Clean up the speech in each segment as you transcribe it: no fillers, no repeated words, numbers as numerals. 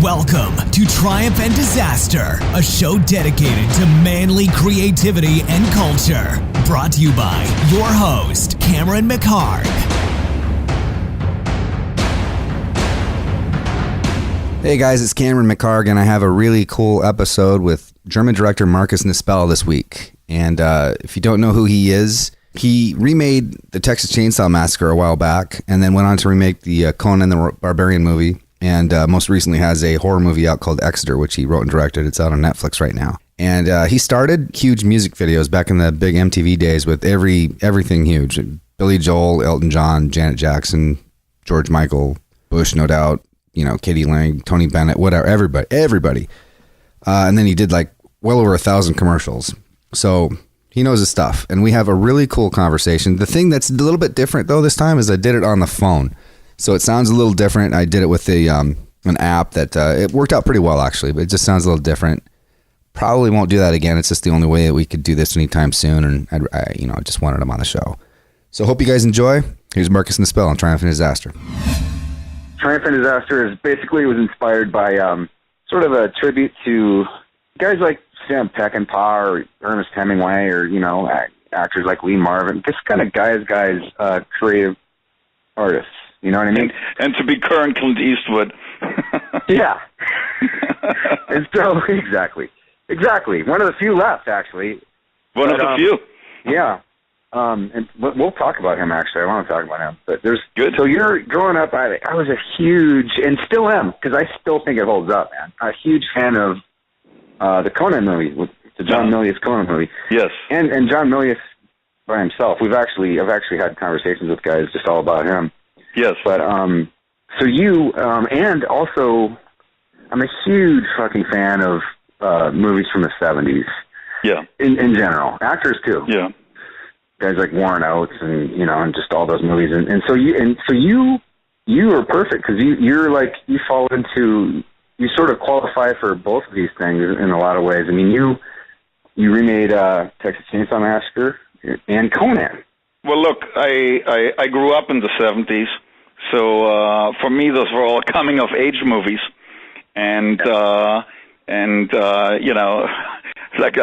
Welcome to Triumph and Disaster, a show dedicated to manly creativity and culture. Brought to you by your host, Cameron McHarg. Hey guys, it's Cameron McHarg, and I have a really cool episode with German director Marcus Nispel this week. And if you don't know who he is, he remade the Texas Chainsaw Massacre a while back, and then went on to remake the Conan the Barbarian movie. And most recently has a horror movie out called Exeter, which he wrote and directed. It's out on Netflix right now. And he started huge music videos back in the big MTV days with everything huge. Billy Joel, Elton John, Janet Jackson, George Michael, Bush, no doubt, you know, Katie Lang, Tony Bennett, whatever, everybody. And then he did like well over 1,000 commercials. So he knows his stuff. And we have a really cool conversation. The thing that's a little bit different though this time is I did it on the phone. So it sounds a little different. I did it with an app that it worked out pretty well, actually, but it just sounds a little different. Probably won't do that again. It's just the only way that we could do this anytime soon, and I just wanted him on the show. So hope you guys enjoy. Here's Marcus Nispel on Triumph and Disaster. Triumph and Disaster was inspired by sort of a tribute to guys like Sam Peckinpah or Ernest Hemingway or, actors like Lee Marvin. Just kind of guys, creative artists. You know what I mean? And to be current Clint Eastwood. Yeah. And so, exactly. One of the few left, actually. One of the few? Yeah. And we'll talk about him, actually. I want to talk about him. But Good. So you're growing up, I was a huge, and still am, because I still think it holds up, man. A huge fan of the Conan movie, the John Milius Conan movie. Yes. And John Milius by himself. I've actually had conversations with guys just all about him. Yes. But, so you, and also, I'm a huge fucking fan of, movies from the 70s. Yeah. In general. Actors, too. Yeah. Guys like Warren Oates and, and just all those movies. And so you are perfect, because you fall into, you sort of qualify for both of these things in a lot of ways. I mean, you remade, Texas Chainsaw Massacre and Conan. Well, look, I grew up in the 70s, so for me those were all coming-of-age movies, and like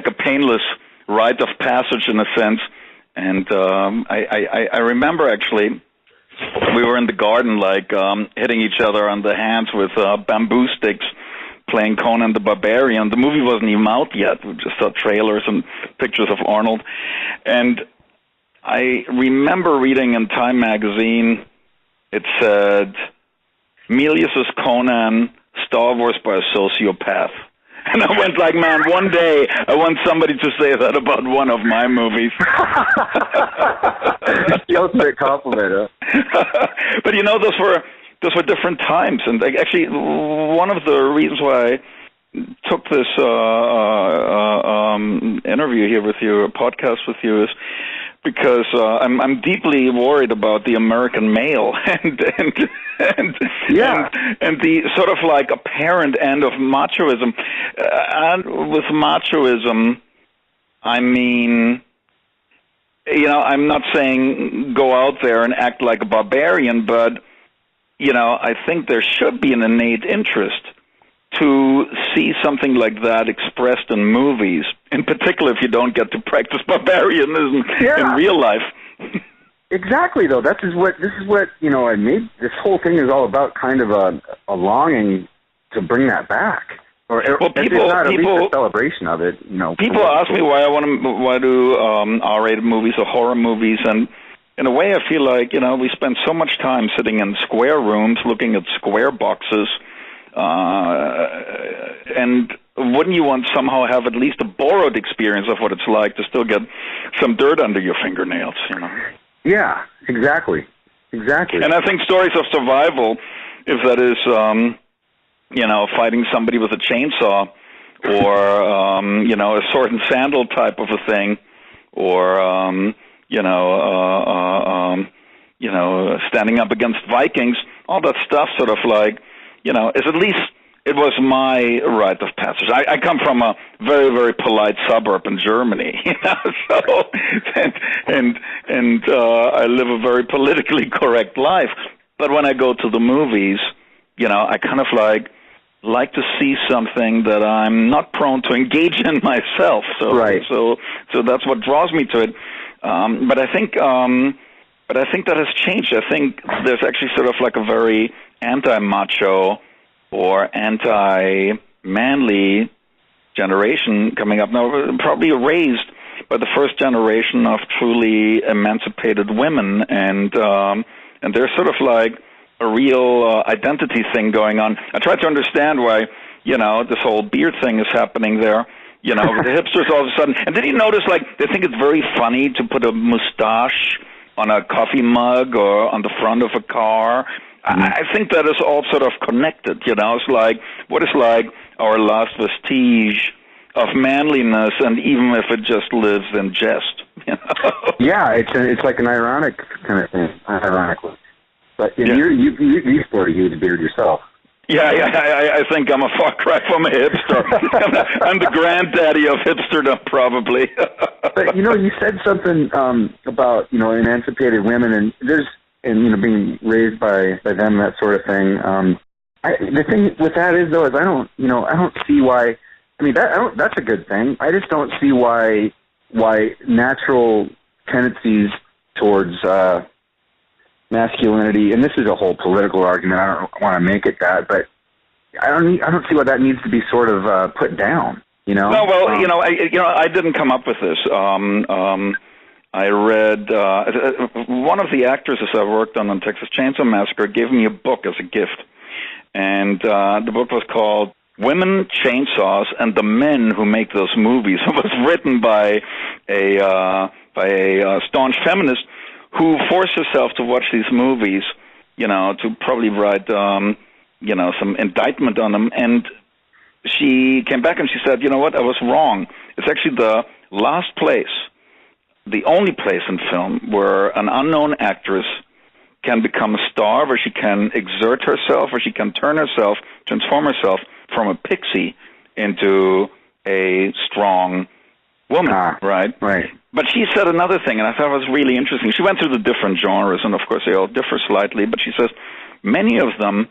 a painless rite of passage in a sense. And I remember actually we were in the garden, hitting each other on the hands with bamboo sticks, playing Conan the Barbarian. The movie wasn't even out yet. We just saw trailers and pictures of Arnold, and I remember reading in Time magazine, it said, Milius's Conan, Star Wars by a sociopath. And I went like, man, one day I want somebody to say that about one of my movies. You ultimate compliment, huh? But those were different times. And actually, one of the reasons why I took this interview here with you, a podcast with you, is because I'm deeply worried about the American male and the sort of like apparent end of machoism. And with machoism, I mean, I'm not saying go out there and act like a barbarian, but I think there should be an innate interest to see something like that expressed in movies, in particular if you don't get to practice barbarianism in real life. Exactly, though. This is what I made. This whole thing is all about, kind of a longing to bring that back, or at least a celebration of it. People ask me why do R-rated movies or horror movies, and in a way, I feel like we spend so much time sitting in square rooms looking at square boxes. And wouldn't you want to somehow have at least a borrowed experience of what it's like to still get some dirt under your fingernails, Yeah, exactly. And I think stories of survival, if that is, fighting somebody with a chainsaw or, a sword and sandal type of a thing, or, standing up against Vikings, all that stuff sort of like, is at least, it was my rite of passage. I come from a very, very polite suburb in Germany, so, and I live a very politically correct life. But when I go to the movies, I kind of like like to see something that I'm not prone to engage in myself. So that's what draws me to it. But I think that has changed. I think there's actually sort of like a very anti-macho or anti-manly generation coming up now, probably raised by the first generation of truly emancipated women, and there's sort of like a real identity thing going on. I try to understand why, this whole beard thing is happening there, with the hipsters all of a sudden. And did you notice, like, they think it's very funny to put a mustache on a coffee mug or on the front of a car? I think that is all sort of connected, It's like, what is like our last vestige of manliness, and even if it just lives in jest, Yeah, it's like an ironic kind of thing, ironically. But you sport a huge beard yourself. Yeah, I think I'm a far cry from a hipster. I'm the granddaddy of hipsterdom, probably. But you said something about emancipated women, and being raised by them, that sort of thing. The thing with that is, though, is I don't see why. I mean, that's a good thing. I just don't see why natural tendencies towards masculinity, and this is a whole political argument. I don't want to make it that, but I don't see why that needs to be sort of put down. No, well, I didn't come up with this. I read one of the actresses I worked on Texas Chainsaw Massacre gave me a book as a gift, and the book was called Women, Chainsaws, and the Men Who Make Those Movies. It was written by a staunch feminist who forced herself to watch these movies, to probably write, some indictment on them. And she came back and she said, you know what, I was wrong. It's actually the last place, the only place in film where an unknown actress can become a star, where she can exert herself, where she can transform herself from a pixie into a strong woman, right? Right. But she said another thing, and I thought it was really interesting. She went through the different genres, and of course they all differ slightly, but she says many of them,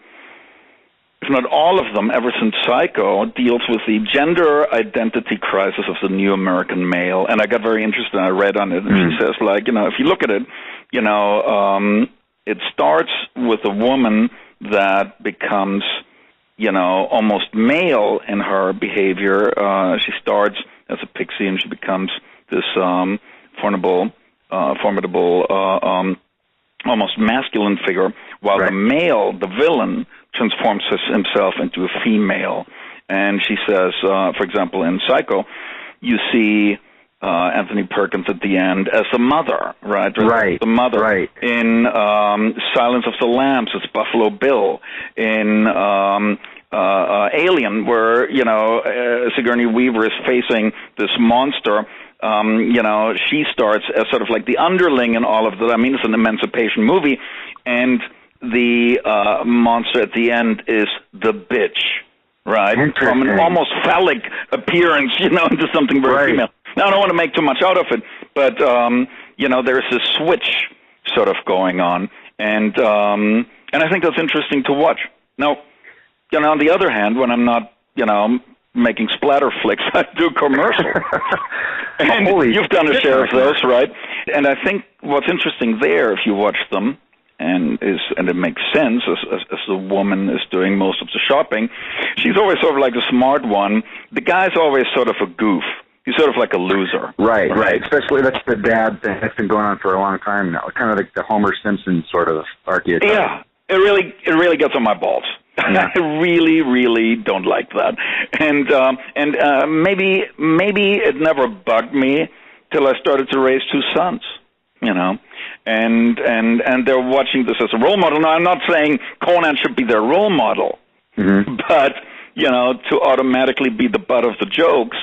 if not all of them, ever since Psycho, deals with the gender identity crisis of the new American male. And I got very interested, and I read on it, and she says, like, if you look at it, it starts with a woman that becomes, almost male in her behavior. She starts as a pixie, and she becomes this formidable, almost masculine figure, while the male, the villain, transforms himself into a female. And she says, for example, in Psycho, you see Anthony Perkins at the end as the mother, right? Right. The mother. Right. In Silence of the Lambs, it's Buffalo Bill. In Alien, where, Sigourney Weaver is facing this monster, she starts as sort of like the underling in all of that. I mean, it's an emancipation movie, and the monster at the end is the bitch, right? From an almost phallic appearance, into something very female. Now, I don't want to make too much out of it, but, there's this switch sort of going on, and I think that's interesting to watch. Now, on the other hand, when I'm not, making splatter flicks, I do commercials. And you've done a share of those, right? And I think what's interesting there, if you watch them, and it makes sense as the woman is doing most of the shopping, she's always sort of like the smart one. The guy's always sort of a goof. He's sort of like a loser. Right. Especially that's the dad thing that's been going on for a long time now. Kind of like the Homer Simpson sort of archetype. Yeah, it really gets on my balls. I really, really don't like that. And maybe it never bugged me till I started to raise two sons, and they're watching this as a role model. Now, I'm not saying Conan should be their role model, but, to automatically be the butt of the jokes,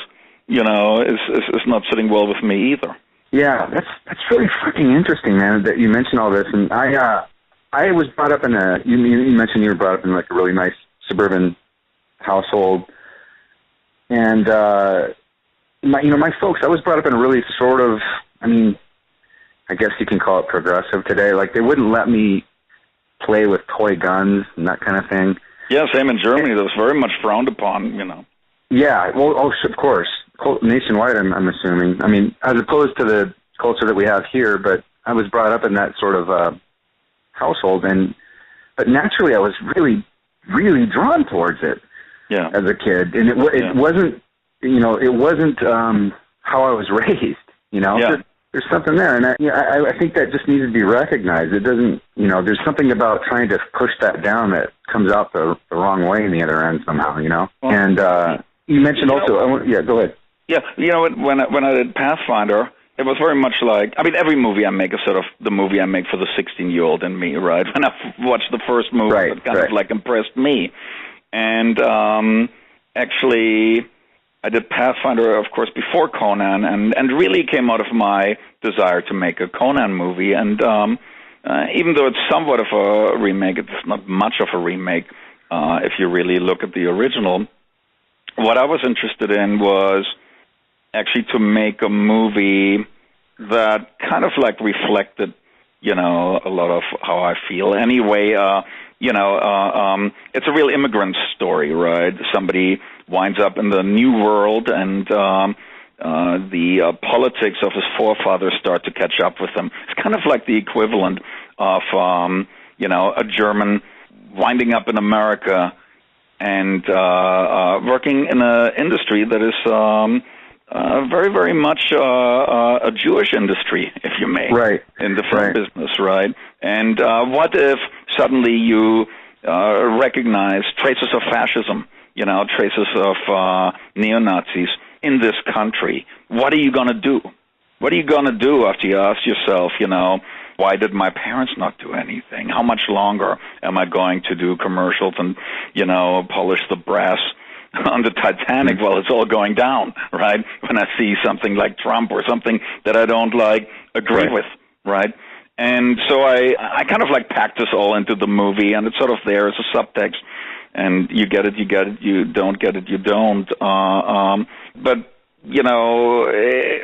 is not sitting well with me either. Yeah, that's really fucking interesting, man, that you mentioned all this. And I was brought up in you mentioned you were brought up in like a really nice suburban household. And, my folks, I was brought up in a really sort of, I guess you can call it progressive today. Like, they wouldn't let me play with toy guns and that kind of thing. Yeah, same in Germany. That was very much frowned upon, Yeah, well, of course. Nationwide, I'm assuming. I mean, as opposed to the culture that we have here, but I was brought up in that sort of household, but naturally I was really, really drawn towards it as a kid. And it wasn't, it wasn't how I was raised, Yeah. There's something there, and I think that just needs to be recognized. It doesn't, there's something about trying to push that down that comes out the wrong way in the other end somehow, Well, And you mentioned also, go ahead. Yeah, when I did Pathfinder, it was very much like, I mean, every movie I make is sort of the movie I make for the 16-year-old in me, right? When I watched the first movie, it kind of like impressed me. And actually, I did Pathfinder, of course, before Conan, and really came out of my desire to make a Conan movie. And even though it's somewhat of a remake, it's not much of a remake if you really look at the original. What I was interested in was actually to make a movie that kind of like reflected, a lot of how I feel. Anyway, it's a real immigrant story, right? Somebody winds up in the new world, and the politics of his forefathers start to catch up with him. It's kind of like the equivalent of, a German winding up in America and working in an industry that is very, very much a Jewish industry, if you may, in the film business, right? And what if suddenly you recognize traces of fascism, traces of neo-Nazis in this country? What are you going to do? What are you going to do after you ask yourself, why did my parents not do anything? How much longer am I going to do commercials and, polish the brass on the Titanic while it's all going down, right? When I see something like Trump or something that I don't agree with, right? And so I kind of packed this all into the movie, and it's sort of there as a subtext, and you get it, you don't get it, you don't. But,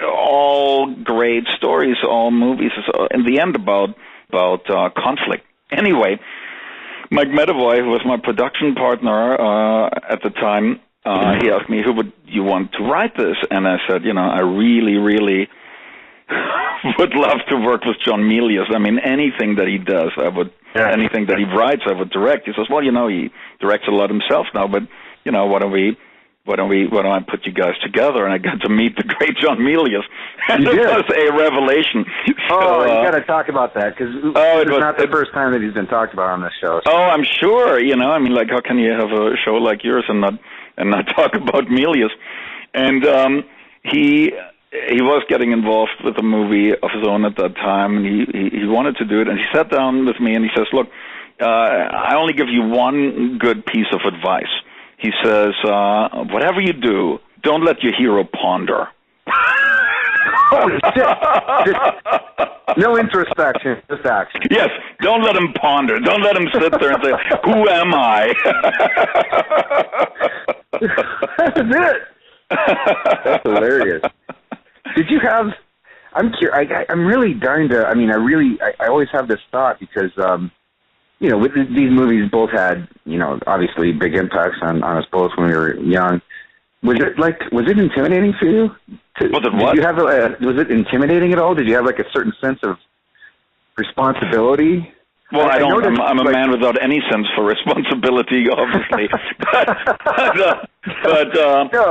all great stories, all movies is in the end about conflict. Anyway, Mike Medavoy, who was my production partner at the time, he asked me, who would you want to write this? And I said, I really, really would love to work with John Milius. I mean, anything that he does, anything that he writes, I would direct. He says, well, he directs a lot himself now, but, why don't I put you guys together? And I got to meet the great John Milius. And it was a revelation. So, you got to talk about that, because it's not the first time that he's been talked about on this show. So. Oh, I'm sure. How can you have a show like yours and not talk about Milius? And he was getting involved with a movie of his own at that time, and he wanted to do it. And he sat down with me and he says, look, I only give you one good piece of advice. He says, whatever you do, don't let your hero ponder. Holy shit. No introspection, just action. Yes, don't let him ponder. Don't let him sit there and say, who am I? That's it. That's hilarious. Did you have, I'm really dying to, I always have this thought because, with these movies both had, obviously big impacts on us both when we were young. Was it intimidating for you? Was it what? Did you have was it intimidating at all? Did you have a certain sense of responsibility? Well, I'm a man without any sense for responsibility, obviously. but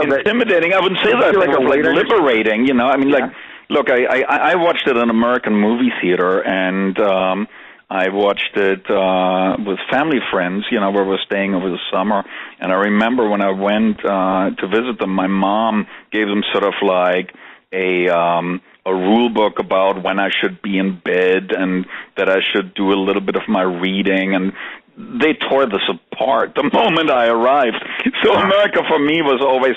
intimidating, I wouldn't say that. It was liberating, look, I watched it in an American movie theater, and I watched it with family friends, where we were staying over the summer. And I remember when I went to visit them, my mom gave them sort of like a rule book about when I should be in bed and that I should do a little bit of my reading. And they tore this apart the moment I arrived. So America for me was always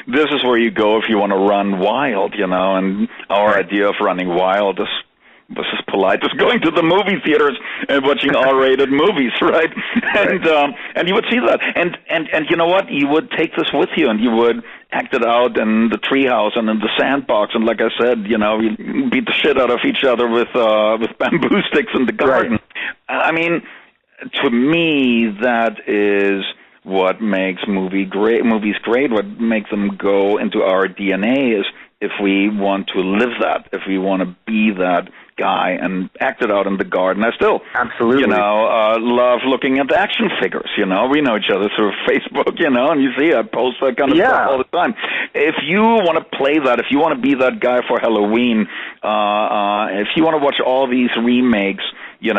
this is where you go if you want to run wild, and our idea of running wild was as polite as going to the movie theaters and watching R-rated movies, right? And you would see that. And you know what? You would take this with you, and you would act it out in the treehouse and in the sandbox. And like I said, you beat the shit out of each other with bamboo sticks in the garden. Right. to me, that is what makes movies great. What makes them go into our DNA is if we want to live that, if we want to be that guy and act it out in the garden. I still, absolutely, love looking at action figures. We know each other through Facebook, and you see I post that kind of stuff all the time. If you want to play that, if you want to be that guy for Halloween, if you want to watch all these remakes, get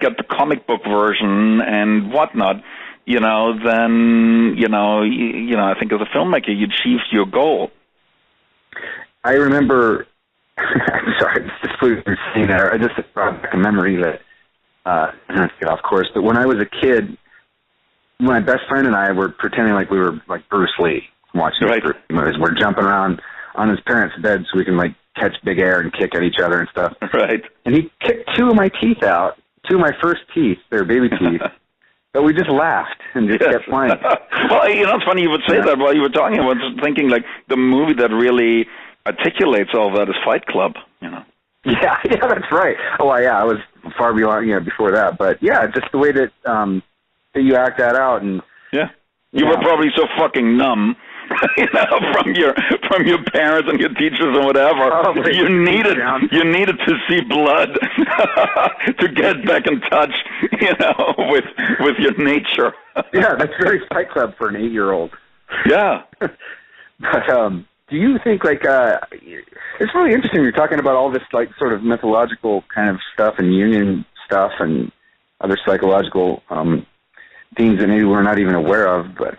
the comic book version and whatnot, then I think as a filmmaker you achieved your goal. I remember. I'm sorry, just saying that. I just brought back a memory that not to get off course. But when I was a kid, my best friend and I were pretending like we were like Bruce Lee watching movies. We're jumping around on his parents' bed so we can like catch big air and kick at each other and stuff. Right. And he kicked two of my teeth out, two of my first teeth. They're baby teeth. But we just laughed and just kept playing. Well, it's funny you would say that while you were talking. I was thinking like the movie that really articulates all that is Fight Club, Yeah, that's right. Oh, well, yeah, I was far beyond, before that. But yeah, just the way that that you act that out, and you were probably so fucking numb, from your parents and your teachers and whatever. Probably. You needed to see blood to get back in touch, with your nature. Yeah, that's very Fight Club for an 8-year-old. Yeah. But do you think, it's really interesting you're talking about all this, sort of mythological kind of stuff and union stuff and other psychological themes that maybe we're not even aware of, but,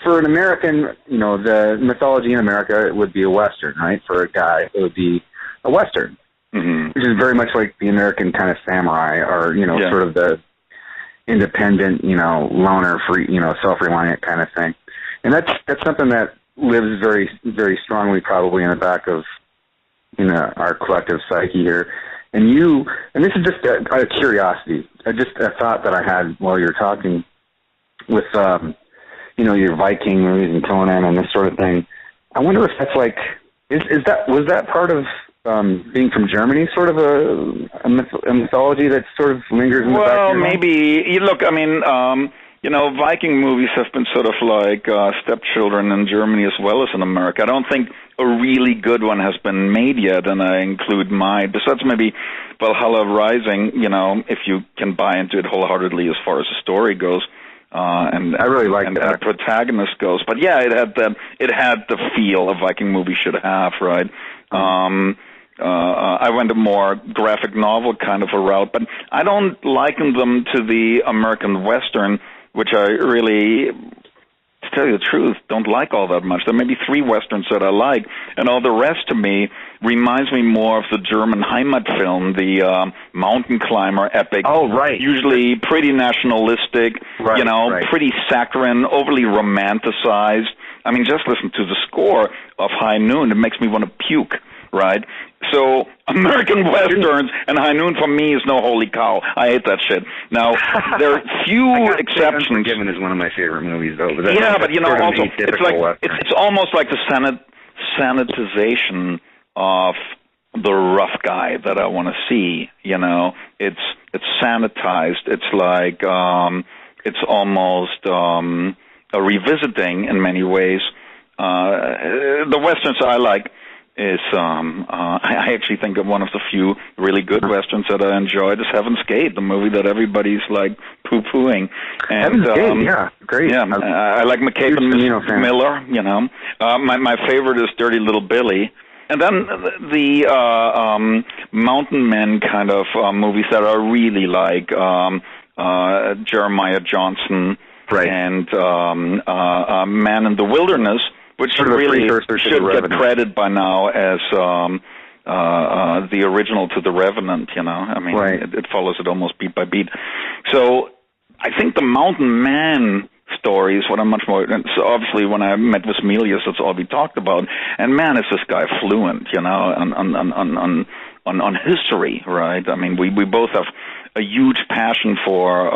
for an American, the mythology in America, it would be a Western, right? For a guy, it would be a Western, which is very much like the American kind of samurai or, sort of the independent, loner, free, self-reliant kind of thing. And that's something that lives very, very strongly probably in the back of our collective psyche here. And this is just a curiosity, just a thought that I had while you were talking with, your Viking movies and Conan and this sort of thing. I wonder if that's was that part of being from Germany, sort of a mythology that sort of lingers in the back of your mind? Well, maybe. Look, I mean, Viking movies have been sort of like stepchildren in Germany as well as in America. I don't think a really good one has been made yet, and I include besides maybe Valhalla Rising, if you can buy into it wholeheartedly as far as the story goes. And I really like that. And the protagonist goes. But yeah, it had the feel a Viking movie should have, right? I went a more graphic novel kind of a route, but I don't liken them to the American Western, which I really, to tell you the truth, don't like all that much. There may be 3 Westerns that I like, and all the rest to me reminds me more of the German Heimat film, the mountain climber epic. Oh, right. Usually pretty nationalistic, pretty saccharine, overly romanticized. I mean, just listen to the score of High Noon. It makes me want to puke, right? So American Westerns and High Noon for me is no holy cow. I hate that shit. Now, there are few exceptions. Unforgiven is one of my favorite movies, though. But also, it's almost like the sanitization of the rough guy that I want to see. It's sanitized. It's like it's almost a revisiting in many ways. The Westerns I like is I actually think of one of the few really good Westerns that I enjoyed is Heaven's Gate, the movie that everybody's like poo-pooing. And, Heaven's Gate, yeah, great. Yeah, I like McCabe and Miller, My favorite is Dirty Little Billy. And then the mountain men kind of movies that I really like, Jeremiah Johnson and Man in the Wilderness, which sort of really should get credit by now as the original to The Revenant, I mean, it follows it almost beat by beat. So I think the Mountain Man story is what I'm much more... So obviously, when I met with Milius, that's all we talked about. And man, is this guy fluent, on history, right? I mean, we both have a huge passion for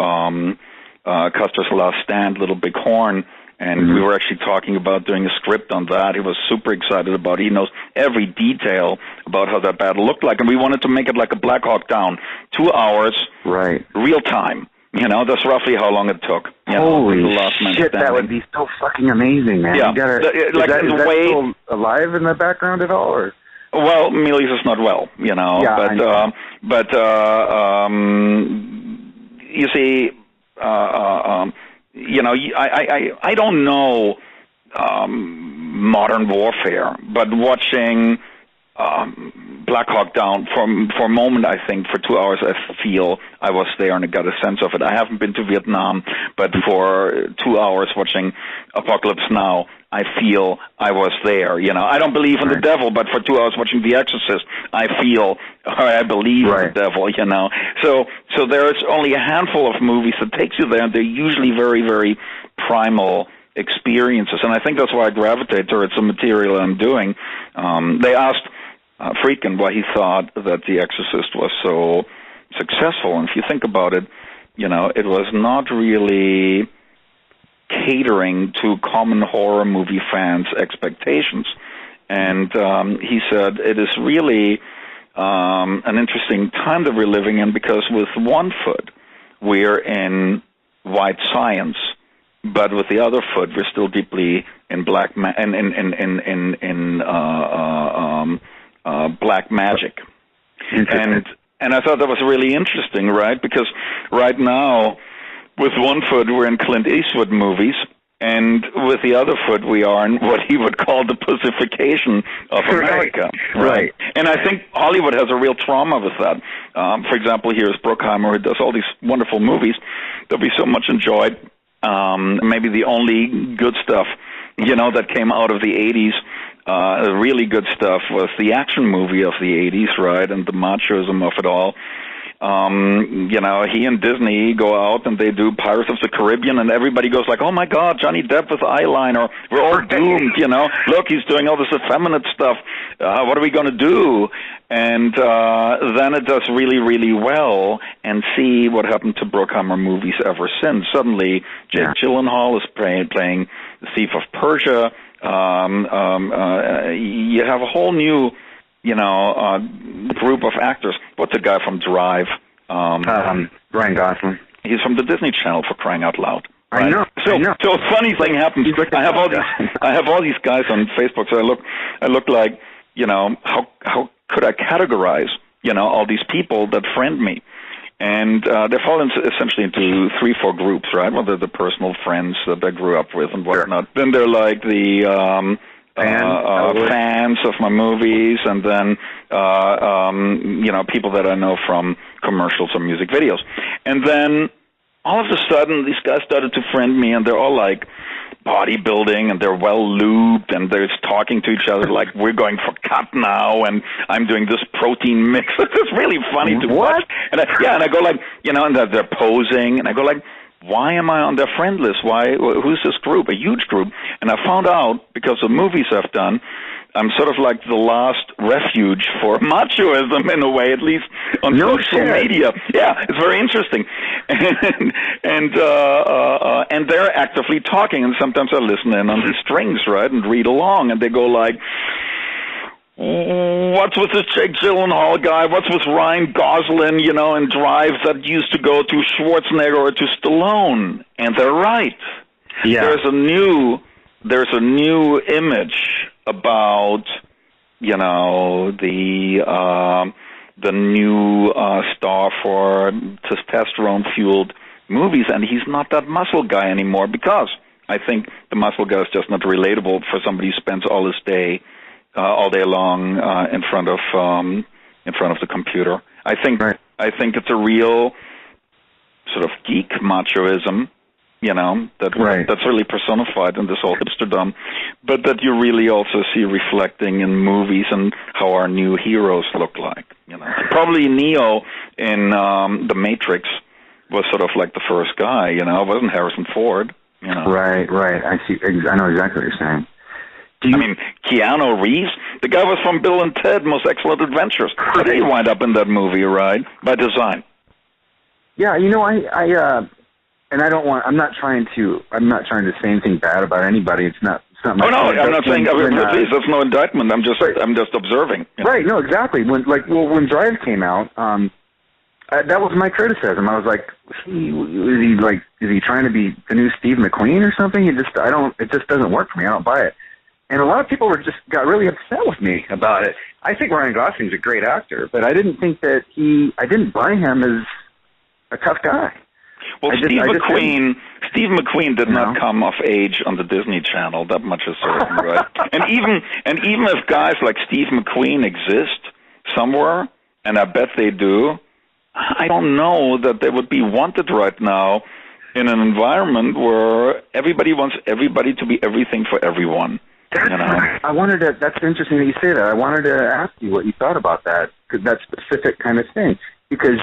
Custer's Last Stand, Little Big Horn, And we were actually talking about doing a script on that. He was super excited about it. He knows every detail about how that battle looked like. And we wanted to make it like a Black Hawk Down, 2 hours, real time. You know, that's roughly how long it took. Holy shit, that would be so fucking amazing, man. Yeah. Is that still alive in the background at all? Or? Well, Milius is not well, you know. Yeah, but you see, you know, I don't know modern warfare, but watching Black Hawk Down for a moment, I think for 2 hours, I feel I was there and I got a sense of it. I haven't been to Vietnam, but for 2 hours watching Apocalypse Now, I feel I was there. You know, I don't believe in the devil, but for 2 hours watching The Exorcist, I feel I believe in the devil. You know, so there's only a handful of movies that takes you there, and they're usually very, very primal experiences, and I think that's why I gravitate towards the material I'm doing. They asked Friedkin why he thought that The Exorcist was so successful, and if you think about it, you know, it was not really catering to common horror movie fans' expectations. And he said it is really an interesting time that we're living in, because with one foot we're in white science, but with the other foot we're still deeply in black black magic. And I thought that was really interesting, right? Because right now, with one foot, we're in Clint Eastwood movies, and with the other foot, we are in what he would call the pussification of America. Right. And I think Hollywood has a real trauma with that. For example, here's Bruckheimer, who does all these wonderful movies that we so much enjoyed. Maybe the only good stuff, you know, that came out of the 80s, really good stuff, was the action movie of the 80s, right, and the machoism of it all. You know, he and Disney go out and they do Pirates of the Caribbean, and everybody goes like, oh my God, Johnny Depp with eyeliner, we're all doomed, you know, look, he's doing all this effeminate stuff, what are we going to do? And then it does really, really well, and see what happened to Bruckheimer movies ever since. Suddenly, Jake Gyllenhaal is playing the Thief of Persia. You have a whole new, you know, group of actors. What's the guy from Drive? Ryan Gosling. He's from the Disney Channel, for crying out loud. Right? I know. So a funny thing happens. I have all these guys on Facebook. So I look like, you know, how could I categorize, you know, all these people that friend me? And they fall essentially into 3-4 groups, right? Well, they're the personal friends that I grew up with and whatnot. Then they're like the fans of my movies, and then you know, people that I know from commercials or music videos. And then all of a sudden, these guys started to friend me, and they're all like bodybuilding, and they're well lubed, and they're talking to each other like, we're going for cut now, and I'm doing this protein mix. It's really funny to watch. And I go like, you know, and they're posing, and I go like, why am I on their friend list? Who's this group? A huge group. And I found out, because of movies I've done, I'm sort of like the last refuge for machoism, in a way, at least on social media. Yeah, it's very interesting. And they're actively talking, and sometimes I listen in on the strings, right, and read along, and they go like, what's with this Jake Gyllenhaal guy? What's with Ryan Gosling, you know, in Drive that used to go to Schwarzenegger or to Stallone? And they're right. Yeah. There's a new image about, you know, the new star for testosterone-fueled movies, and he's not that muscle guy anymore, because I think the muscle guy is just not relatable for somebody who spends all day long in front of the computer. I think it's a real sort of geek machoism, you know, that's really personified in this whole hipsterdom, but that you really also see reflecting in movies and how our new heroes look like. You know, probably Neo in The Matrix was sort of like the first guy. You know, it wasn't Harrison Ford. You know, right. I see. I know exactly what you're saying. I mean, Keanu Reeves, the guy was from Bill and Ted, Most Excellent Adventures. How did he wind up in that movie, right? By design. Yeah, you know, I and I'm not trying to say anything bad about anybody. It's not my point. I'm not saying, please, that's no indictment. I'm just observing. You know? Right, no, exactly. When Drive came out, that was my criticism. I was like, is he trying to be the new Steve McQueen or something? It just doesn't work for me. I don't buy it. And a lot of people got really upset with me about it. I think Ryan Gosling's a great actor, but I didn't think that I didn't buy him as a tough guy. Well, Steve McQueen did not come of age on the Disney Channel. That much is certain, right? And even if guys like Steve McQueen exist somewhere, and I bet they do, I don't know that they would be wanted right now in an environment where everybody wants everybody to be everything for everyone. That's interesting that you say that. I wanted to ask you what you thought about that specific kind of thing, because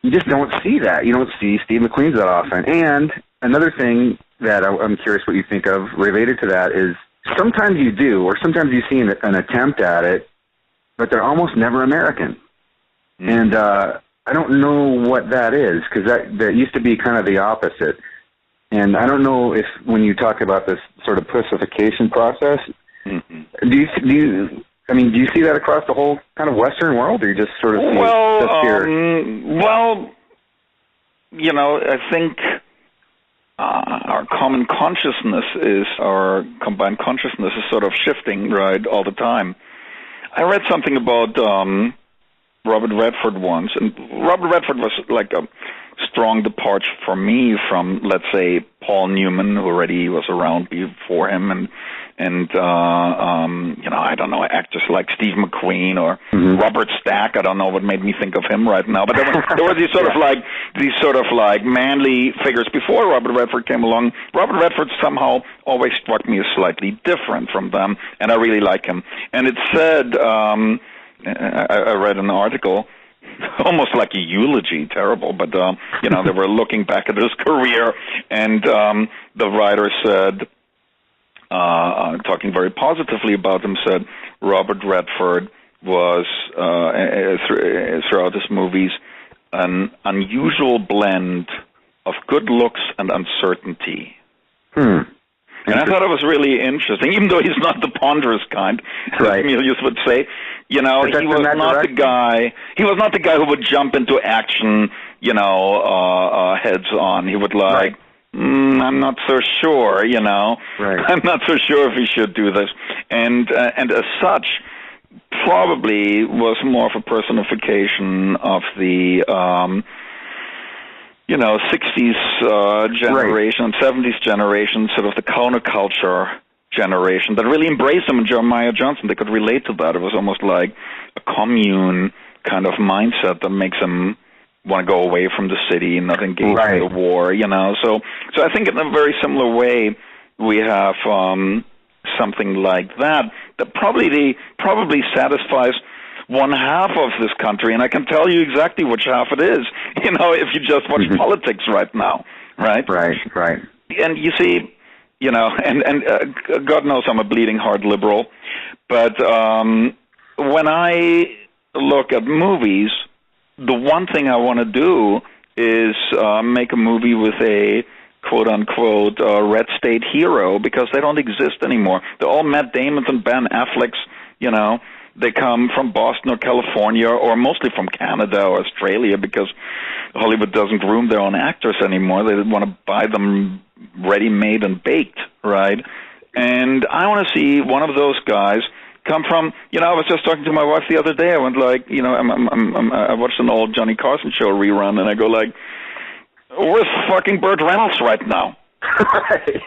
you just don't see that. You don't see Steve McQueen's that often. And another thing that I'm curious what you think of related to that is sometimes you do, or sometimes you see an attempt at it, but they're almost never American. Mm-hmm. And I don't know what that is, because that used to be kind of the opposite. And I don't know if when you talk about this sort of pussification process, mm-hmm. do you see that across the whole kind of Western world, or you just sort of see it just here? Well, I think our combined consciousness is sort of shifting, right, all the time. I read something about Robert Redford once, and Robert Redford was like a strong departure for me from, let's say, Paul Newman, who already was around before him, and I don't know, actors like Steve McQueen or mm-hmm. Robert Stack. I don't know what made me think of him right now, but there were these sort of like manly figures before Robert Redford came along. Robert Redford somehow always struck me as slightly different from them, and I really like him. And it said, I read an article, almost like a eulogy, terrible, but they were looking back at his career, and the writer said, talking very positively about him, said Robert Redford was throughout his movies an unusual blend of good looks and uncertainty. And I thought it was really interesting, even though he's not the ponderous kind, right. as Milius would say. He was not the guy. He was not the guy who would jump into action, heads on. He would like, I'm not so sure, Right. I'm not so sure if he should do this, and as such, probably was more of a personification of the 60s generation, right. 70s generation, sort of the counterculture generation that really embraced him. And Jeremiah Johnson, they could relate to that. It was almost like a commune kind of mindset that makes him want to go away from the city and not engage right. in the war, So I think in a very similar way, we have something like that probably satisfies one half of this country, and I can tell you exactly which half it is, if you just watch mm-hmm. politics right now, right? Right. And you see, and God knows I'm a bleeding heart liberal, but when I look at movies, the one thing I want to do is make a movie with a quote-unquote red state hero, because they don't exist anymore. They're all Matt Damons and Ben Afflecks, They come from Boston or California, or mostly from Canada or Australia, because Hollywood doesn't groom their own actors anymore. They want to buy them ready-made and baked, right? And I want to see one of those guys come from, I was just talking to my wife the other day. I went like, I watched an old Johnny Carson show rerun, and I go like, where's fucking Burt Reynolds right now? Right.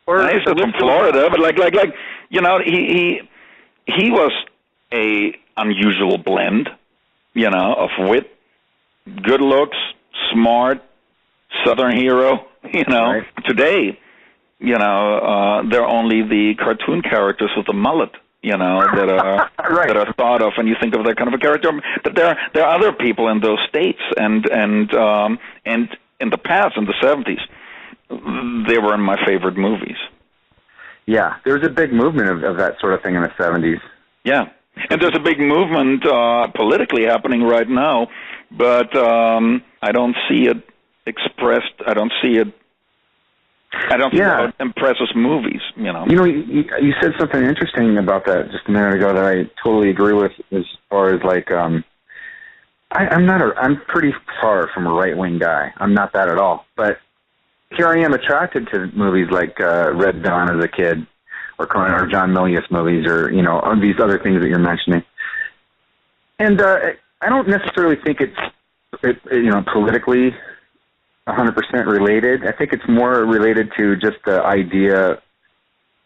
Or he's from Florida, but he was a unusual blend, of wit, good looks, smart, Southern hero, Right. Today, they're only the cartoon characters with the mullet, that are right. that are thought of when you think of that kind of a character. But there are other people in those states, and in the past, in the 70s, they were in my favorite movies. Yeah, there was a big movement of that sort of thing in the 70s. Yeah, and there's a big movement politically happening right now, but I don't see it expressed. I don't see it. I don't think it impresses movies. You know. You said something interesting about that just a minute ago that I totally agree with. As far as like, I'm pretty far from a right-wing guy. I'm not that at all. But here I am attracted to movies like Red Dawn as a kid, or Conan, or John Milius movies, or these other things that you're mentioning. And I don't necessarily think it's politically 100% related. I think it's more related to just the idea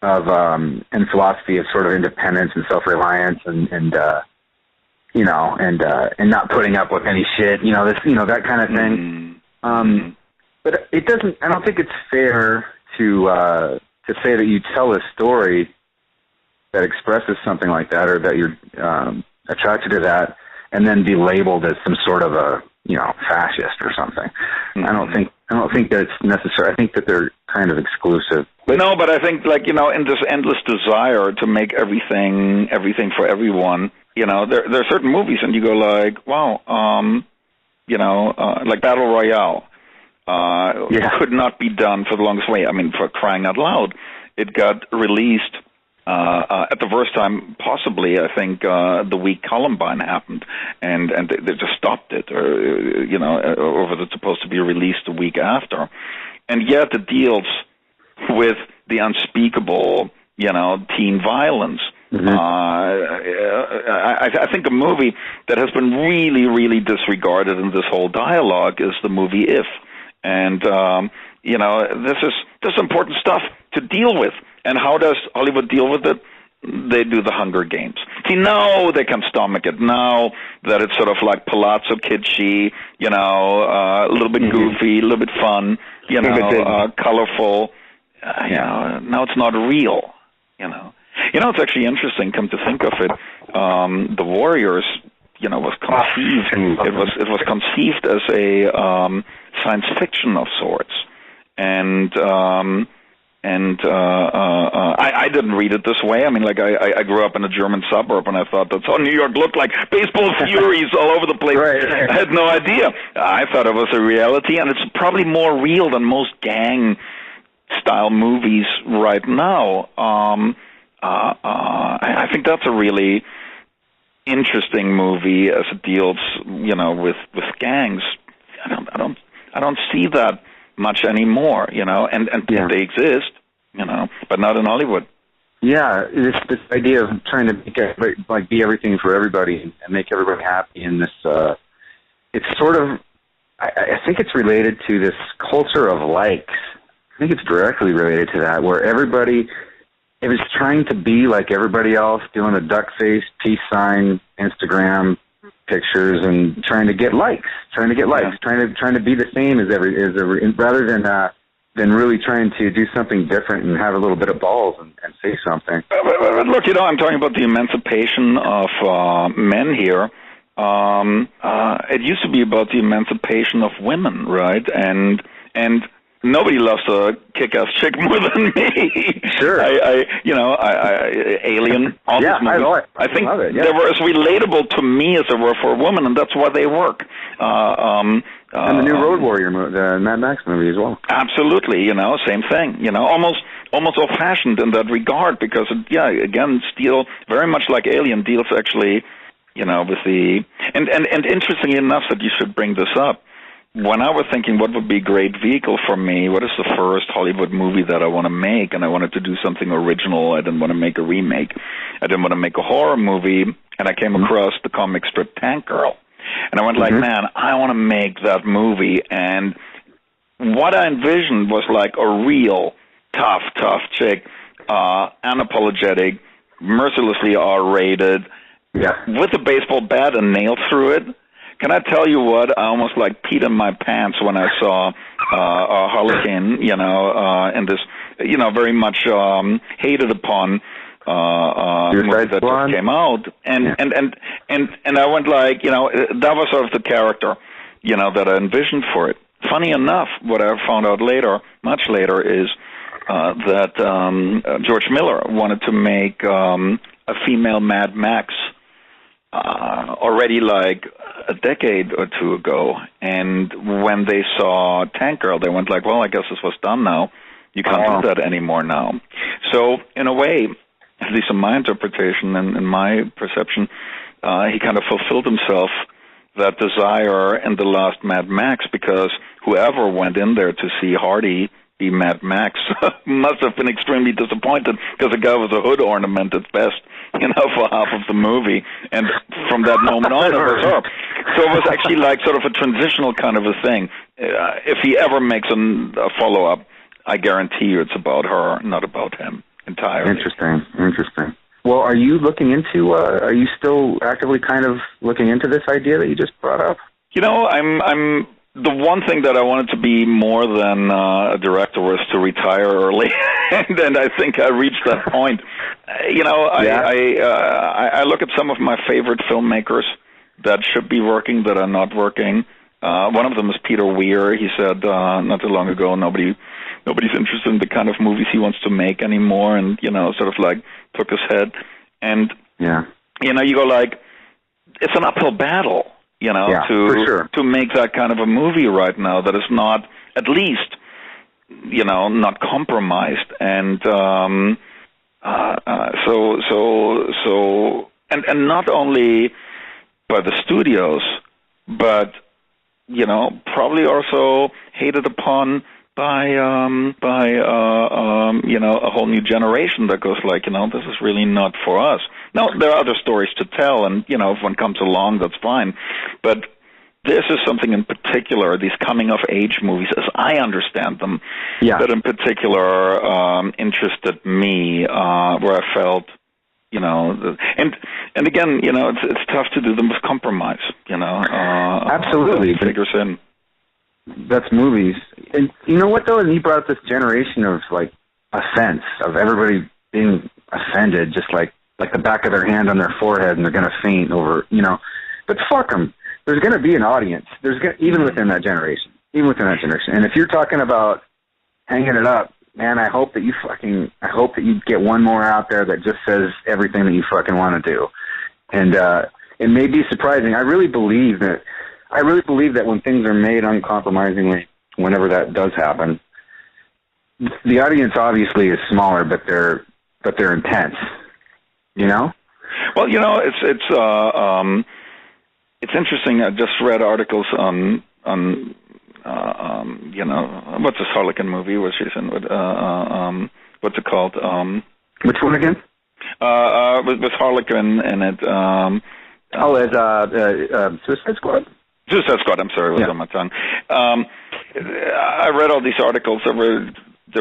of and philosophy of sort of independence and self-reliance and not putting up with any shit, that kind of thing. But it doesn't. I don't think it's fair to say that you tell a story that expresses something like that, or that you're attracted to that, and then be labeled as some sort of a fascist or something. I don't think that's necessary. I think that they're kind of exclusive. But I think in this endless desire to make everything for everyone, there are certain movies, and you go like, wow, like Battle Royale. Could not be done for the longest way. I mean, for crying out loud, it got released at the first time possibly. I think the week Columbine happened, and they just stopped it, or was it supposed to be released the week after? And yet it deals with the unspeakable, teen violence. Mm-hmm. I think a movie that has been really, really disregarded in this whole dialogue is the movie If. And, this is important stuff to deal with. And how does Hollywood deal with it? They do the Hunger Games. See, now they can stomach it. Now that it's sort of like palazzo kitschy, a little bit goofy, a little bit fun, colorful. Now it's not real, It's actually interesting, come to think of it. The Warriors, was conceived. It was conceived as a science fiction of sorts, and I didn't read it this way. I mean, I grew up in a German suburb, and I thought that's how New York looked like. Baseball furies all over the place. Right. I had no idea. I thought it was a reality, and it's probably more real than most gang-style movies right now. I think that's a really interesting movie as it deals, with gangs. I don't see that much anymore, and they exist, but not in Hollywood. Yeah, this idea of trying to be everything for everybody and make everybody happy in this, it's sort of, I think it's related to this culture of likes. I think it's directly related to that, where everybody is trying to be like everybody else, doing the duck face, peace sign, Instagram pictures, and trying to get likes, trying to be the same as rather than really trying to do something different and have a little bit of balls and say something. But look, I'm talking about the emancipation of men here. It used to be about the emancipation of women, right? And nobody loves a kick-ass chick more than me. Sure. Alien. All these movies. I think they were as relatable to me as they were for a woman, and that's why they work. And the new Road Warrior movie, the Mad Max movie as well. Absolutely. Same thing. Almost old-fashioned in that regard, because again, Steel, very much like Alien, deals actually, with the and interestingly enough that you should bring this up. When I was thinking what would be a great vehicle for me, what is the first Hollywood movie that I want to make, and I wanted to do something original. I didn't want to make a remake. I didn't want to make a horror movie, and I came across the comic strip Tank Girl. And I went like, man, I want to make that movie. And what I envisioned was like a real tough chick, unapologetic, mercilessly R-rated, with a baseball bat and nails through it. Can I tell you what? I almost peed in my pants when I saw a Harlequin, in this, very much hated upon movie that just came out, and I went like, that was sort of the character, that I envisioned for it. Funny enough, what I found out later, much later, is that George Miller wanted to make a female Mad Max already like a decade or two ago, and when they saw Tank Girl, they went like, well, I guess this was done now. You can't do that anymore now. So in a way, at least in my interpretation and in my perception, he kind of fulfilled himself that desire in the last Mad Max, because whoever went in there to see Hardy be Mad Max must have been extremely disappointed, because the guy was a hood ornament at best, for half of the movie. And from that moment on, it was her. So it was actually like sort of a transitional kind of a thing. If he ever makes a follow-up, I guarantee you it's about her, not about him entirely. Interesting. Well, are you looking into, are you still actively kind of looking into this idea that you just brought up? I'm the one thing that I wanted to be more than a director was to retire early, and I think I reached that point. I look at some of my favorite filmmakers that should be working that are not working. One of them is Peter Weir. He said not too long ago, nobody's interested in the kind of movies he wants to make anymore, and sort of like took his head. And you go like, it's an uphill battle. To make that kind of a movie right now that is not, at least, not compromised. And and not only by the studios, but probably also hated upon by a whole new generation that goes like, this is really not for us. Now, there are other stories to tell, and, if one comes along, that's fine. But this is something in particular, these coming-of-age movies, as I understand them, that in particular interested me, where I felt, and again, it's tough to do them with compromise, Absolutely. Figures in. That's movies. And you know what, though? And you brought up this generation of, like, offense, of everybody being offended, just like the back of their hand on their forehead, and they're going to faint over, But fuck them. There's going to be an audience. Even within that generation. And if you're talking about hanging it up, man, I hope that you get one more out there that just says everything that you fucking want to do. And it may be surprising. I really believe that when things are made uncompromisingly, whenever that does happen, the audience obviously is smaller, but they're intense. Well, it's interesting. I just read articles on what's this Harlequin movie? What's she's in? What's it called? Which one again? With Harlequin in it. Suicide Squad. Suicide Squad. I'm sorry, it was on my tongue. I read all these articles that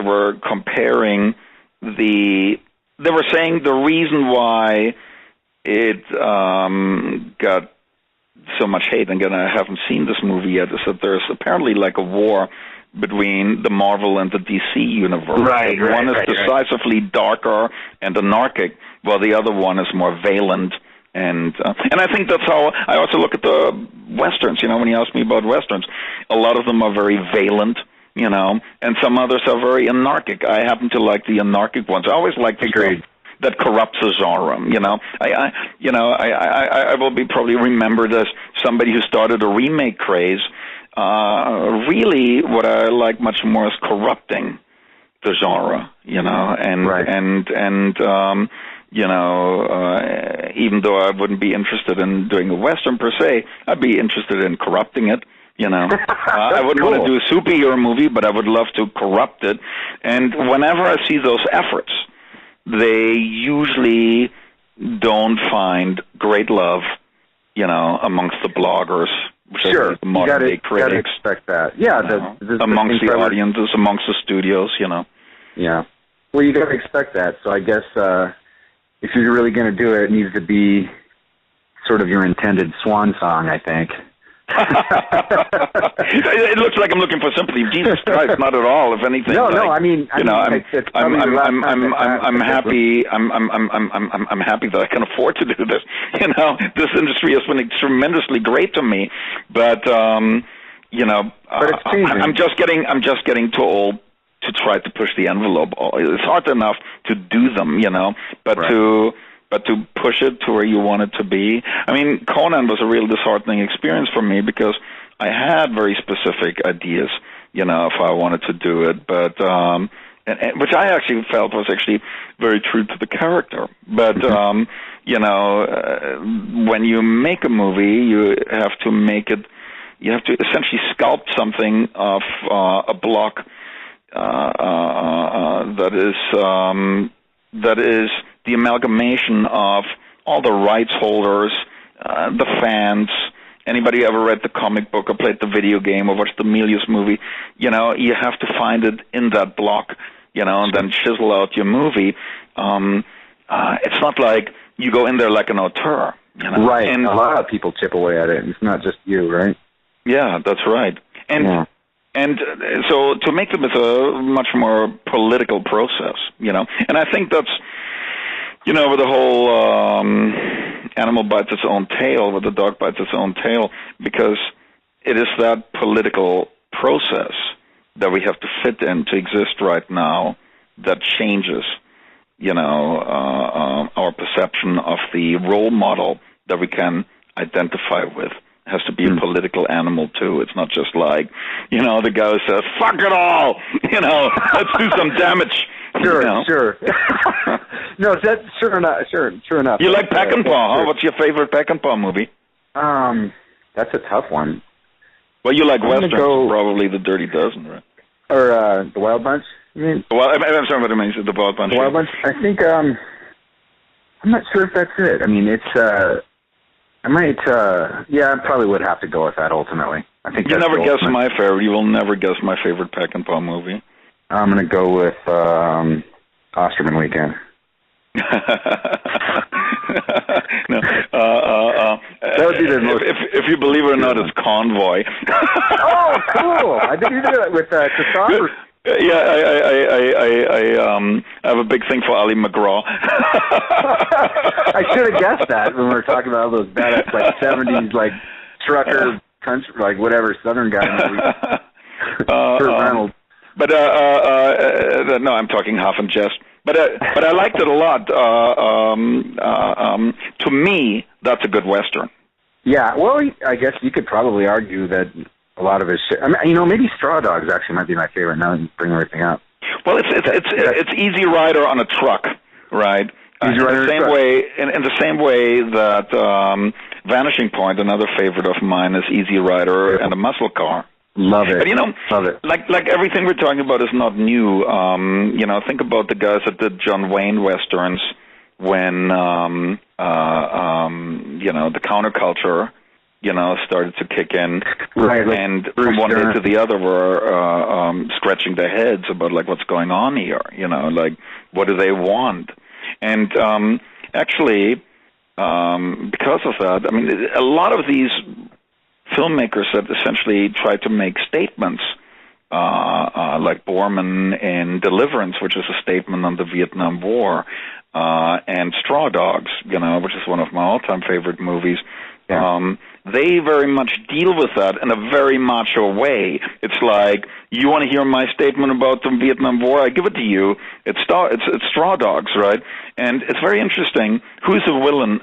were comparing They were saying the reason why it got so much hate, and again, I haven't seen this movie yet, is that there's apparently like a war between the Marvel and the DC universe. Right. One is decisively darker and anarchic, while the other one is more valent. And I think that's how I also look at the Westerns. When you ask me about Westerns, a lot of them are very valent, and some others are very anarchic. I happen to like the anarchic ones. I always like the stuff that corrupts the genre. I will be probably remembered as somebody who started a remake craze. Really, what I like much more is corrupting the genre. Even though I wouldn't be interested in doing a Western per se, I'd be interested in corrupting it. I wouldn't want to do a superhero movie, but I would love to corrupt it. And whenever I see those efforts, they usually don't find great love, amongst the bloggers, sure, the modern day critics. You gotta expect that. Yeah, amongst the audiences, amongst the studios, Yeah. Well, you gotta expect that. So I guess if you're really going to do it, it needs to be sort of your intended swan song, I think. It looks like I'm looking for sympathy. Jesus Christ, not at all. If anything, no. I mean, I'm happy. I'm happy that I can afford to do this. This industry has been tremendously great to me, but but it's changing. I'm just getting too old to try to push the envelope. It's hard enough to do them, but to push it to where you want it to be. I mean, Conan was a real disheartening experience for me because I had very specific ideas, if I wanted to do it, but and which I actually felt was actually very true to the character. But when you make a movie, you have to make it. You have to essentially sculpt something of a block that is the amalgamation of all the rights holders, the fans. Anybody ever read the comic book or played the video game or watched the Milius movie? You have to find it in that block, and then chisel out your movie. It's not like you go in there like an auteur. Right. And a lot of people chip away at it. It's not just you, right? Yeah, that's right. And so to make them is a much more political process, And I think that's, with the whole animal bites its own tail, with the dog bites its own tail, because it is that political process that we have to fit in to exist right now that changes, our perception of the role model that we can identify with. It has to be a political animal, too. It's not just like, the guy who says, fuck it all, let's do some damage. Sure. No, that's sure enough. You like Peckinpah, huh? What's your favorite Peckinpah movie? That's a tough one. Well, you like Westerns, probably The Dirty Dozen, right? Or The Wild Bunch, you mean? Well, I'm sorry what I mean, The Wild Bunch. The Wild Bunch, I think, I'm not sure if that's it. I mean, it's, I probably would have to go with that ultimately. I think you never guess my favorite. You will never guess my favorite Peckinpah movie. I'm going to go with Osterman Weekend. No, that would be the most. If you believe it or not, it's Convoy. Oh, cool! I didn't do that with Christopher. Yeah, I have a big thing for Ali McGraw. I should have guessed that when we were talking about all those badass '70s trucker, country, whatever Southern guy movies. Kurt Reynolds. But no, I'm talking half in jest. But I liked it a lot. To me, that's a good Western. Yeah, well, I guess you could probably argue that a lot of his shit. I mean, maybe Straw Dogs actually might be my favorite. Now that you bring everything up. Well, it's Easy Rider on a truck, right? Easy Rider in the same way that Vanishing Point, another favorite of mine, is Easy Rider and a muscle car. Love it. But love it. Like everything we're talking about is not new. Think about the guys that did John Wayne westerns when the counterculture, started to kick in, right? And from one day to the other, were scratching their heads about what's going on here. What do they want? And actually, because of that, I mean, a lot of these filmmakers that essentially try to make statements, like Borman in Deliverance, which is a statement on the Vietnam War, and Straw Dogs, which is one of my all-time favorite movies. Yeah. They very much deal with that in a very macho way. It's like, you want to hear my statement about the Vietnam War? I give it to you. It's Straw Dogs, right? And it's very interesting. Who's a villain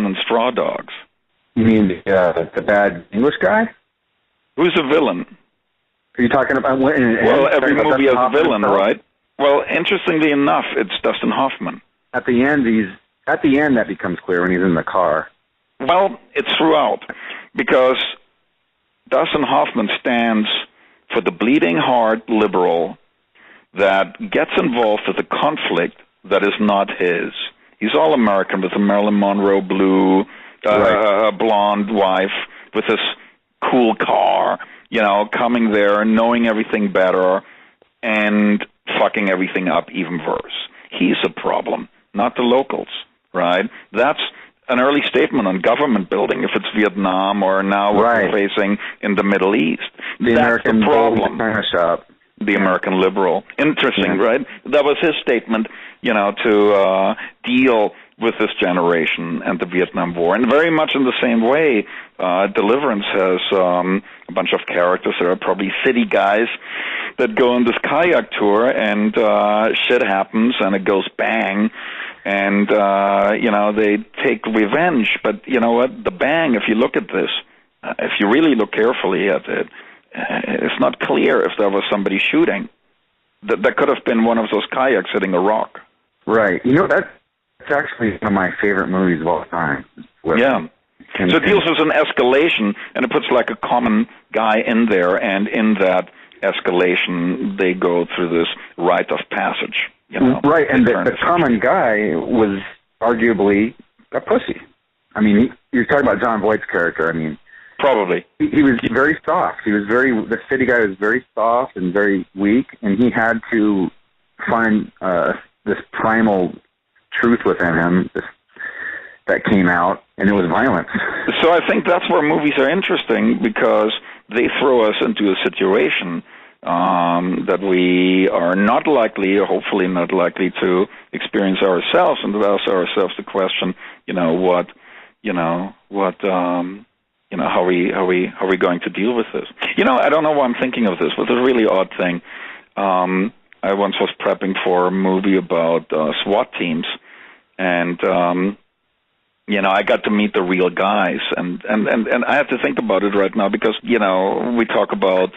in Straw Dogs? You mean the bad English guy? Who's a villain? Are you talking about? Well, every movie has a villain, right? Well, interestingly enough, it's Dustin Hoffman. At the end, that becomes clear when he's in the car. Well, it's throughout, because Dustin Hoffman stands for the bleeding heart liberal that gets involved with a conflict that is not his. He's all American with a Marilyn Monroe blue. A blonde wife with this cool car, coming there and knowing everything better and fucking everything up even worse. He's a problem, not the locals, right? That's an early statement on government building, if it's Vietnam or now what we're facing in the Middle East. The American problem. The American liberal. Interesting, right? That was his statement, to deal with this generation and the Vietnam War. And very much in the same way, Deliverance has a bunch of characters that are probably city guys that go on this kayak tour, and shit happens, and it goes bang, and, they take revenge. But you know what? The bang, if you look at this, if you really look carefully at it, it's not clear if there was somebody shooting. That could have been one of those kayaks hitting a rock. Right. That's actually one of my favorite movies of all time. Yeah. So it deals with an escalation, and it puts like a common guy in there, and in that escalation, they go through this rite of passage. Right, and the common guy was arguably a pussy. I mean, you're talking about John Voight's character. I mean, probably he was very soft. The city guy was very soft and very weak, and he had to find this primal truth within him that came out, and it was violence. So I think that's where movies are interesting, because they throw us into a situation that we are not likely, or hopefully not likely, to experience ourselves, and to ask ourselves the question, how are we going to deal with this? I don't know why I'm thinking of this, but it's a really odd thing. I once was prepping for a movie about SWAT teams, and I got to meet the real guys, and I have to think about it right now, because we talk about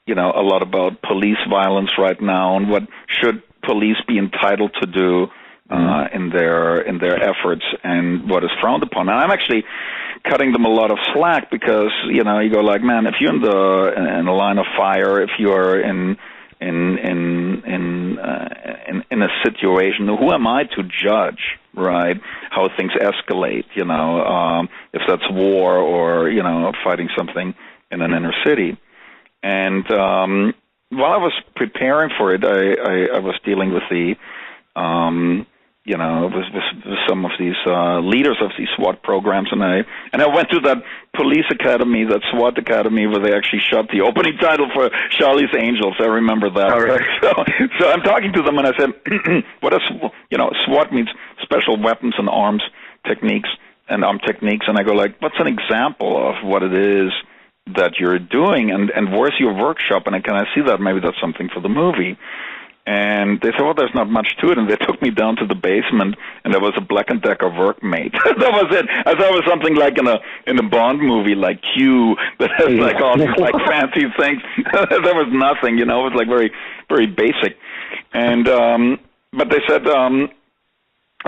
a lot about police violence right now, and what should police be entitled to do in their efforts, and what is frowned upon. And I'm actually cutting them a lot of slack, because you go like, man, if you're in the line of fire, if you're in a situation, who am I to judge, right, how things escalate, if that's war or, fighting something in an inner city. And while I was preparing for it, I was dealing with with some of these leaders of these SWAT programs, and I went to that police academy, that SWAT academy, where they actually shot the opening title for Charlie's Angels. I remember that. All right. So I'm talking to them, and I said, "What is SWAT means Special Weapons and Arms Techniques and Arm Techniques," and I go like, "What's an example of what it is that you're doing, and where's your workshop? And can I see that? Maybe that's something for the movie." And they said, "Well, there's not much to it." And they took me down to the basement, and there was a Black & Decker workmate. That was it. I thought it was something like in a Bond movie, like Q, that has like all these like fancy things. There was nothing, It was like very, very basic. And but they said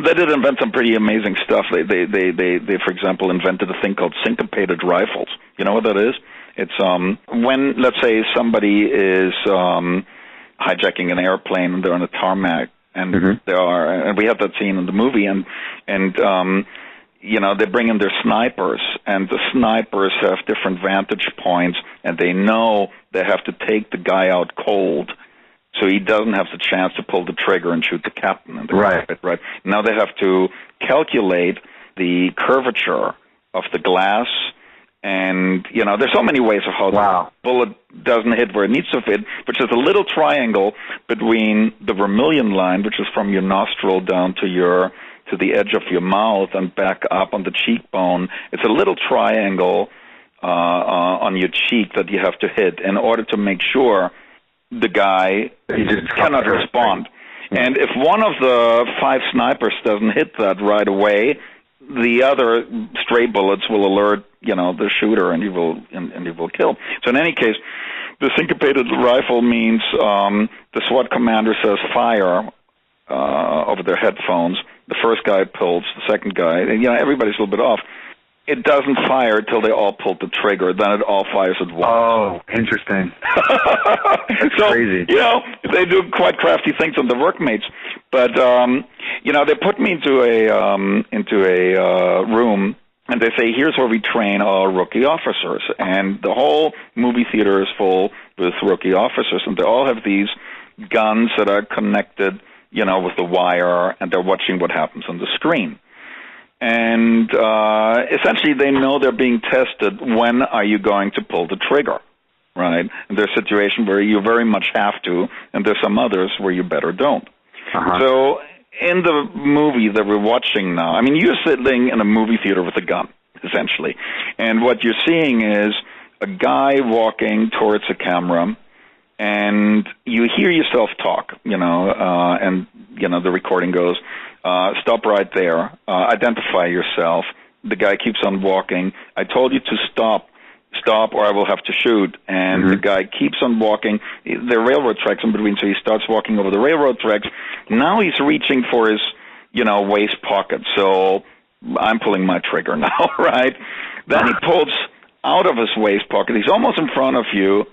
they did invent some pretty amazing stuff. They for example, invented a thing called syncopated rifles. You know what that is? It's when, let's say, somebody is hijacking an airplane, and they're on a tarmac, and and we have that scene in the movie, and they bring in their snipers, and the snipers have different vantage points, and they know they have to take the guy out cold, so he doesn't have the chance to pull the trigger and shoot the captain in the cockpit, right? Now they have to calculate the curvature of the glass. And, there's so many ways of how the bullet doesn't hit where it needs to hit, which is a little triangle between the vermilion line, which is from your nostril down to the edge of your mouth and back up on the cheekbone. It's a little triangle on your cheek that you have to hit in order to make sure the guy cannot respond. And if one of the 5 snipers doesn't hit that right away, the other stray bullets will alert, the shooter, and he will kill. So in any case, the syncopated rifle means the SWAT commander says fire over their headphones. The first guy pulls, the second guy, and everybody's a little bit off. It doesn't fire till they all pull the trigger. Then it all fires at once. Oh, interesting. That's crazy. They do quite crafty things on the workmates. But they put me into a room, and they say, "Here's where we train our rookie officers." And the whole movie theater is full with rookie officers, and they all have these guns that are connected, with the wire, and they're watching what happens on the screen. And essentially, they know they're being tested. When are you going to pull the trigger, right? And there's a situation where you very much have to, and there's some others where you better don't. So in the movie that we're watching now, you're sitting in a movie theater with a gun, essentially. And what you're seeing is a guy walking towards a camera, and you hear yourself talk, and, the recording goes, "Stop right there, identify yourself." The guy keeps on walking. "I told you to stop stop or I will have to shoot. And the guy keeps on walking. There are railroad tracks in between, so he starts walking over the railroad tracks. Now he's reaching for his, waist pocket. So I'm pulling my trigger now, right? Then he pulls out of his waist pocket. He's almost in front of you,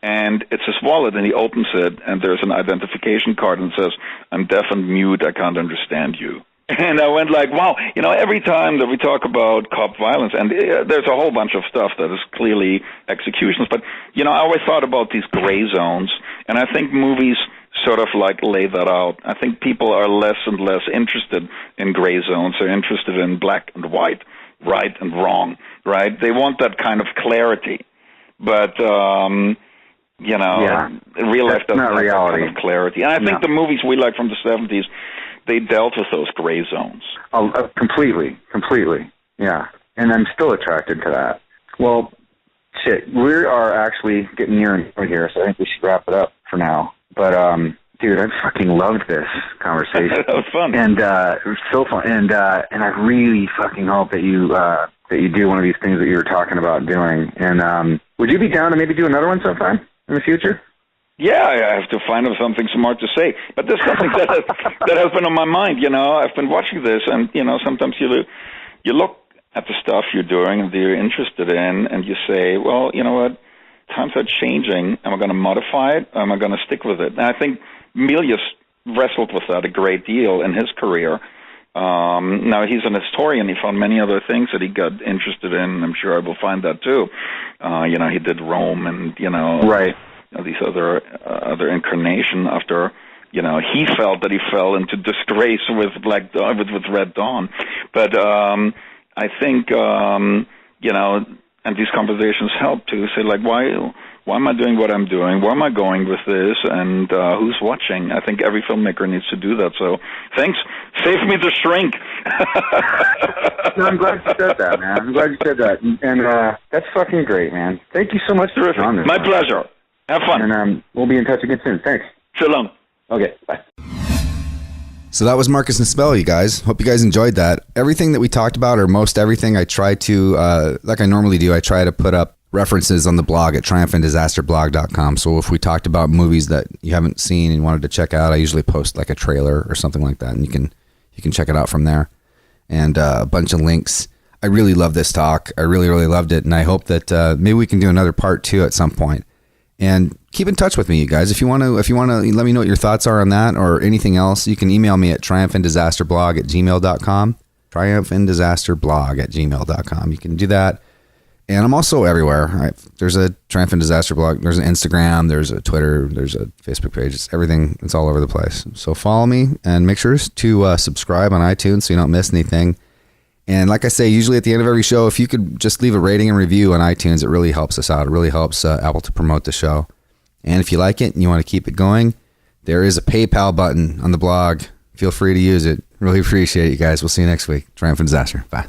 and it's his wallet, and he opens it, and there's an identification card and says, "I'm deaf and mute. I can't understand you." And I went like, wow, every time that we talk about cop violence, and there's a whole bunch of stuff that is clearly executions, but, I always thought about these gray zones, and I think movies sort of like lay that out. I think people are less and less interested in gray zones. They're interested in black and white, right and wrong, right? They want that kind of clarity. But, real life doesn't have that kind of clarity. And I think the movies we like from the 70s, they dealt with those gray zones. Oh, completely. Yeah. And I'm still attracted to that. Well, shit, we are actually getting near and near here, so I think we should wrap it up for now. But, dude, I fucking loved this conversation. That was fun. And it was so fun. And I really fucking hope that you do one of these things that you were talking about doing. And would you be down to maybe do another one sometime in the future? Yeah, I have to find out something smart to say. But there's something that has been on my mind. I've been watching this, and sometimes you look at the stuff you're doing and that you're interested in, and you say, well, you know what? Times are changing. Am I going to modify it, or am I going to stick with it? And I think Milius wrestled with that a great deal in his career. Now, he's an historian. He found many other things that he got interested in. I'm sure I will find that too. He did Rome and, right. These other incarnation after, he felt that he fell into disgrace with Red Dawn. But I think, and these conversations help to say, like, why am I doing what I'm doing? Where am I going with this? And who's watching? I think every filmmaker needs to do that. So thanks. Save me the shrink. No, I'm glad you said that, man. I'm glad you said that. And that's fucking great, man. Thank you so much for coming on this. My pleasure. Have fun. And we'll be in touch again soon. Thanks. So long. Okay, bye. So that was Marcus Nispel, you guys. Hope you guys enjoyed that. Everything that we talked about, or most everything, I try to, like I normally do, I try to put up references on the blog at triumphanddisasterblog.com. So if we talked about movies that you haven't seen and wanted to check out, I usually post like a trailer or something like that, and you can check it out from there. And a bunch of links. I really love this talk. I really, really loved it, and I hope that maybe we can do another part 2 at some point. And keep in touch with me, you guys. If you want to let me know what your thoughts are on that or anything else, you can email me at triumphanddisasterblog@gmail.com. triumphanddisasterblog@gmail.com. You can do that. And I'm also everywhere. There's a Triumph and Disaster blog. There's an Instagram. There's a Twitter. There's a Facebook page. It's everything. It's all over the place. So follow me and make sure to subscribe on iTunes so you don't miss anything. And like I say, usually at the end of every show, if you could just leave a rating and review on iTunes, it really helps us out. It really helps Apple to promote the show. And if you like it and you want to keep it going, there is a PayPal button on the blog. Feel free to use it. Really appreciate it, you guys. We'll see you next week. Triumph and Disaster. Bye.